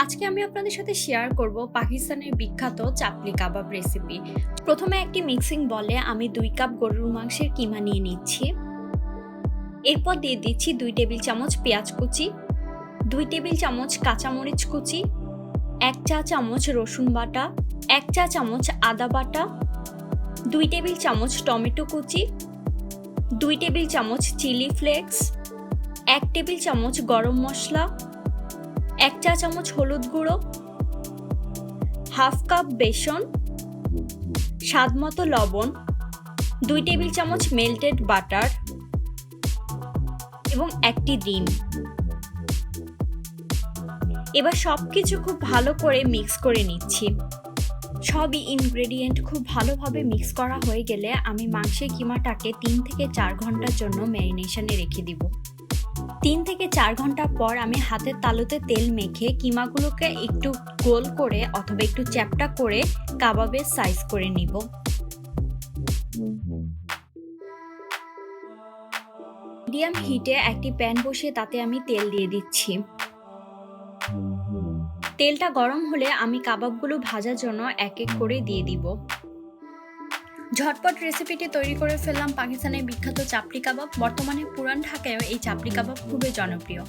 আজকে আমি আপনাদের সাথে শেয়ার করব পাকিস্তানের বিখ্যাত চাপলি কাবাব রেসিপি। প্রথমে একটি মিক্সিং বলে আমি 2 কাপ গরুর মাংসের কিমা নিয়ে নিচ্ছি। এরপর দিয়ে দিচ্ছি 2 টেবিল চামচ পেঁয়াজ কুচি, 2 টেবিল চামচ কাঁচামরিচ কুচি, 1 চা চামচ রসুন বাটা, 1 চা চামচ আদা বাটা, 2 টেবিল চামচ টমেটো কুচি, 2 টেবিল চামচ চিলি ফ্লেক্স, 1 টেবিল চামচ গরম মশলা, 1 চা চামচ হলুদ গুঁড়ো, হাফ কাপ বেসন, স্বাদ মতো লবণ, 2 টেবিল চামচ মেল্টেড বাটার এবং একটি ডিম। এবার সবকিছু খুব ভালো করে মিক্স করে নিচ্ছি। সবই ইনগ্রেডিয়েন্ট খুব ভালোভাবে মিক্স করা হয়ে গেলে আমি মাংসের কিমাটাকে 3 থেকে 4 ঘন্টার জন্য ম্যারিনেশনে রেখে দিব। 3 থেকে 4 ঘন্টা পর আমি হাতের তালুতে তেল মেখে কিমাগুলোকে একটু গোল করে অথবা একটু চ্যাপ্টা করে কাবাবের সাইজ করে নিব। মিডিয়াম হিটে একটি প্যান বসিয়ে তাতে আমি তেল দিয়ে দিচ্ছি। তেলটা গরম হলে আমি কাবাবগুলো ভাজার জন্য এক এক করে দিয়ে দিব। ঝটপট রেসিপিটি তৈরি করে ফেললাম পাকিস্তানের বিখ্যাত চাপলি কাবাব। বর্তমানে পুরান ঢাকায়ও এই চাপলি কাবাব খুবই জনপ্রিয়।